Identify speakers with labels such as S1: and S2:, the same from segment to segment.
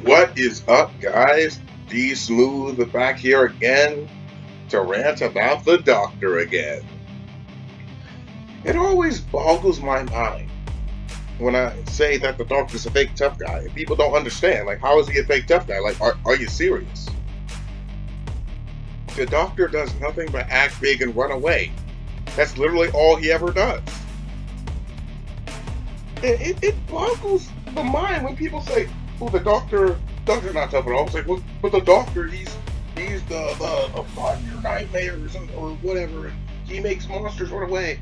S1: What is up, guys? D Smooth back here again to rant about the Doctor again. It always boggles my mind when I say that the Doctor's a fake tough guy, and people don't understand. Like, how is he a fake tough guy? Like, are you serious? The Doctor does nothing but act big and run away. That's literally all he ever does. It boggles the mind when people say, "Oh, Doctor's not tough at all." It's like, well, but the Doctor, he's the find your nightmares or whatever. And he makes monsters run away.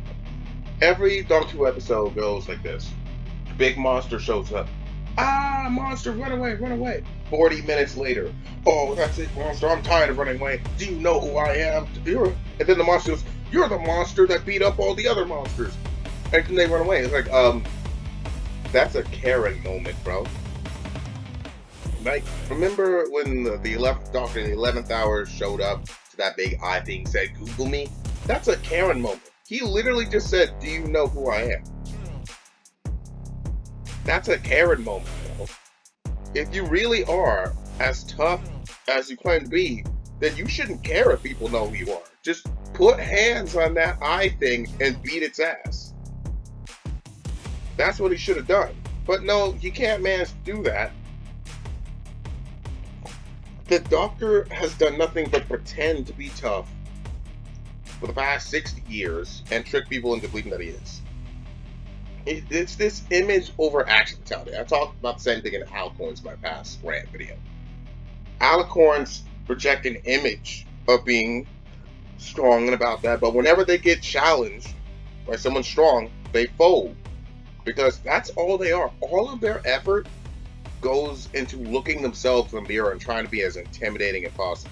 S1: Every Doctor Who episode goes like this: big monster shows up. Ah, monster, run away, run away. 40 minutes later, oh, that's it, monster. I'm tired of running away. Do you know who I am? And then the monster goes, "You're the monster that beat up all the other monsters." And then they run away. It's like, that's a Karen moment, bro. Like, remember when the 11th Doctor in the 11th hour showed up to that big eye thing, said, "Google me"? That's a Karen moment. He literally just said, "Do you know who I am?" That's a Karen moment, bro. If you really are as tough as you claim to be, then you shouldn't care if people know who you are. Just put hands on that eye thing and beat its ass. That's what he should have done. But no, he can't manage to do that. The Doctor has done nothing but pretend to be tough for the past 60 years and trick people into believing that he is. It's this image over action mentality. I talked about the same thing in Alcorn's my past rant video. Alicorns project an image of being strong and about that, but whenever they get challenged by someone strong, they fold. Because that's all they are. All of their effort goes into looking themselves in the mirror and trying to be as intimidating as possible.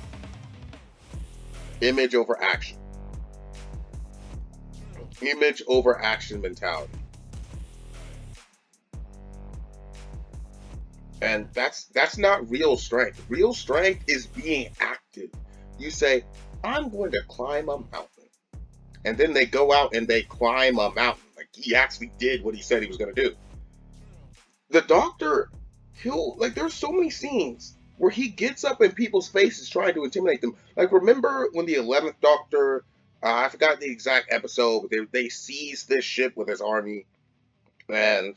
S1: Image over action. Image over action mentality. And that's not real strength. Real strength is being active. You say, "I'm going to climb a mountain." And then they go out and they climb a mountain. Like, he actually did what he said he was going to do. The Doctor, there's so many scenes where he gets up in people's faces trying to intimidate them. Like, remember when the 11th Doctor, I forgot the exact episode, but they seized this ship with his army, and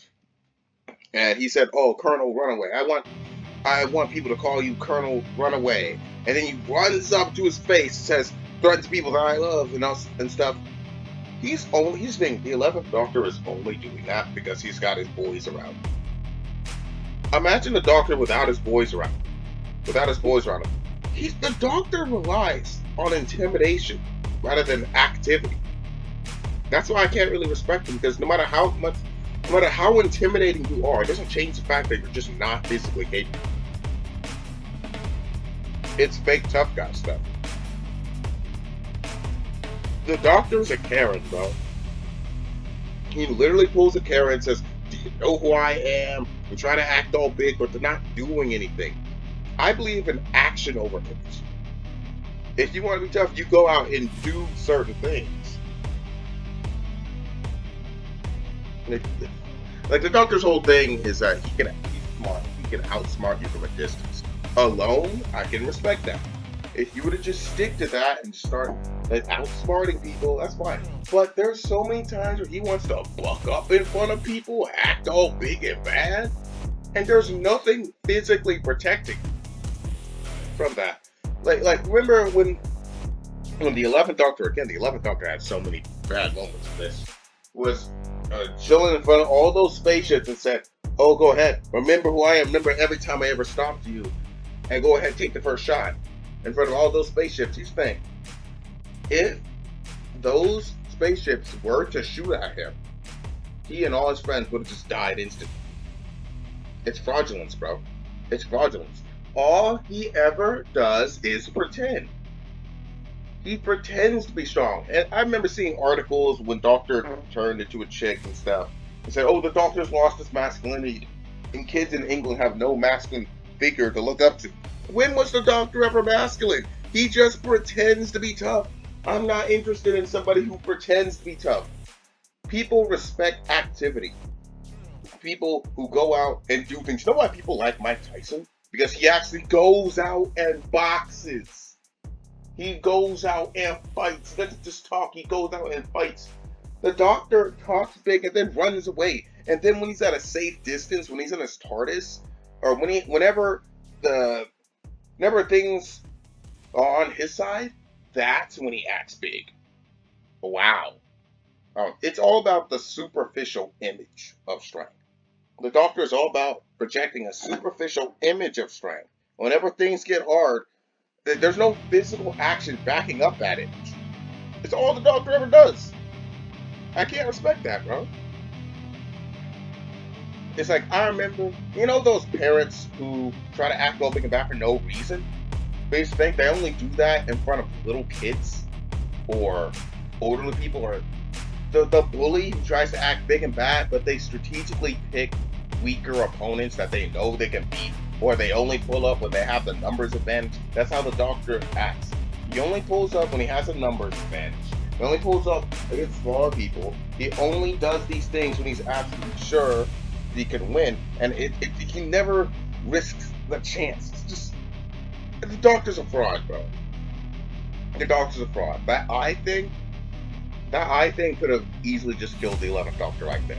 S1: he said, "Oh, Colonel Runaway, I want people to call you Colonel Runaway." And then he runs up to his face, says, threatens people that I love and stuff. The 11th Doctor is only doing that because he's got his boys around. Imagine the Doctor without his boys around. Him. The Doctor relies on intimidation rather than activity. That's why I can't really respect him, because no matter how intimidating you are, it doesn't change the fact that you're just not physically capable. It's fake tough guy stuff. The Doctor's a Karen, bro. He literally pulls a Karen and says, "Do you know who I am?" We try to act all big, but they're not doing anything. I believe in action over image. If you want to be tough, you go out and do certain things. Like the Doctor's whole thing is that he's smart. He can outsmart you from a distance. Alone, I can respect that. If you were to just stick to that and start outsmarting people, that's fine. But there's so many times where he wants to buck up in front of people, act all big and bad, and there's nothing physically protecting from that. Like remember when the 11th Doctor, again, the 11th Doctor had so many bad moments. This was chilling in front of all those spaceships and said, "Oh, go ahead. Remember who I am. Remember every time I ever stopped you, and go ahead and take the first shot." In front of all those spaceships, he's saying, if those spaceships were to shoot at him, he and all his friends would have just died instantly. It's fraudulence, bro. It's fraudulence. All he ever does is pretend. He pretends to be strong. And I remember seeing articles when Doctor turned into a chick and stuff. They said, "Oh, the Doctor's lost his masculinity, and kids in England have no masculine figure to look up to." When was the Doctor ever masculine? He just pretends to be tough. I'm not interested in somebody who pretends to be tough. People respect activity. People who go out and do things. You know why people like Mike Tyson? because he actually goes out and boxes. He goes out and fights. He doesn't just talk, he goes out and fights. The doctor talks big and then runs away. And then when he's at a safe distance, when he's in his TARDIS, or the whenever things are on his side, that's when he acts big. Wow. It's all about the superficial image of strength. The doctor is all about projecting a superficial image of strength. Whenever things get hard, there's no physical action backing up that image. It's all the doctor ever does. I can't respect that, bro. It's like, I remember, those parents who try to act all big and bad for no reason? They just think they only do that in front of little kids or elderly people, or the bully who tries to act big and bad, but they strategically pick weaker opponents that they know they can beat, or they only pull up when they have the numbers advantage. That's how the doctor acts. He only pulls up when he has a numbers advantage. He only pulls up against smaller people. He only does these things when he's absolutely sure he can win, and he never risks the chance. It's just, the doctor's a fraud, bro. The doctor's a fraud. That eye thing could have easily just killed the 11th Doctor right there.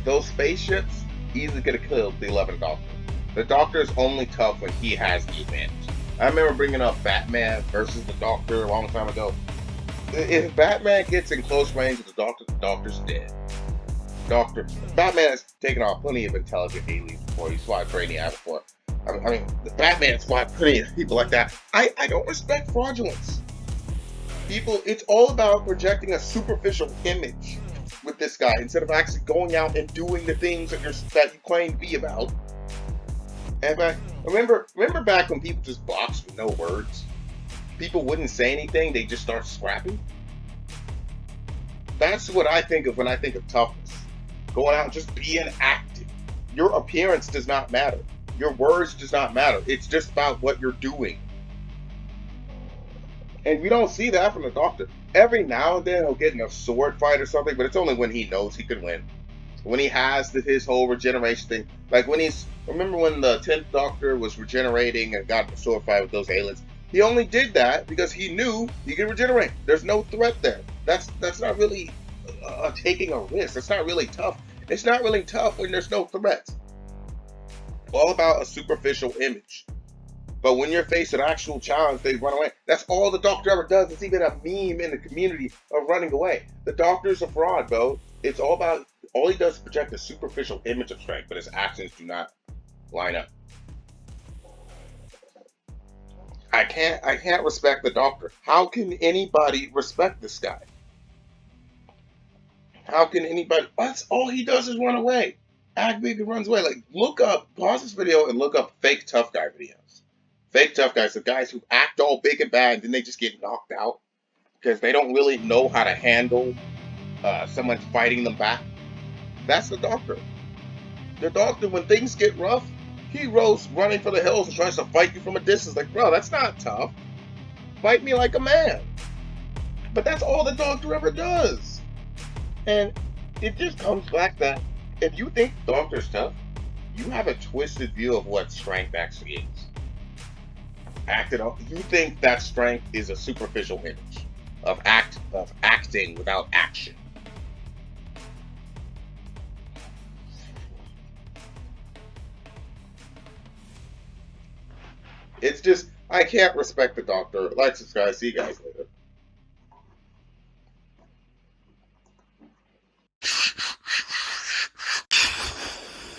S1: Those spaceships easily could have killed the 11th Doctor. The Doctor is only tough when he has the advantage. I remember bringing up Batman versus the Doctor a long time ago. If Batman gets in close range with the Doctor's dead. Batman has taken off plenty of intelligent aliens before. He's fought Brainiac before. I mean, Batman's fought plenty of people like that. I don't respect fraudulence. It's all about projecting a superficial image with this guy instead of actually going out and doing the things that you claim to be about. And remember back when people just boxed with no words? People wouldn't say anything, they just start scrapping. That's what I think of when I think of toughness. Going out and just being active. Your appearance does not matter. Your words does not matter. It's just about what you're doing. And we don't see that from the Doctor. Every now and then he'll get in a sword fight or something, but it's only when he knows he can win. When he has his whole regeneration thing. Like remember when the 10th Doctor was regenerating and got in a sword fight with those aliens? He only did that because he knew he could regenerate. There's no threat there. That's not really taking a risk. It's not really tough. It's not really tough when there's no threat. All about a superficial image. But when you're faced with an actual challenge, they run away. That's all the Doctor ever does. It's even a meme in the community of running away. The Doctor's a fraud, bro. It's all he does is project a superficial image of strength, but his actions do not line up. I can't respect the Doctor. How can anybody respect this guy? How can anybody? That's all he does is run away. Act big and runs away. Like, pause this video and look up fake tough guy videos. Fake tough guys, the guys who act all big and bad, and then they just get knocked out because they don't really know how to handle someone fighting them back. That's the Doctor. The Doctor, when things get rough, he goes running for the hills and tries to fight you from a distance. Like, bro, that's not tough. Fight me like a man. But that's all the Doctor ever does. And it just comes back that if you think the Doctor's tough, you have a twisted view of what strength actually is. You think that strength is a superficial image of acting without action. It's just, I can't respect the Doctor. Like, subscribe, see you guys later.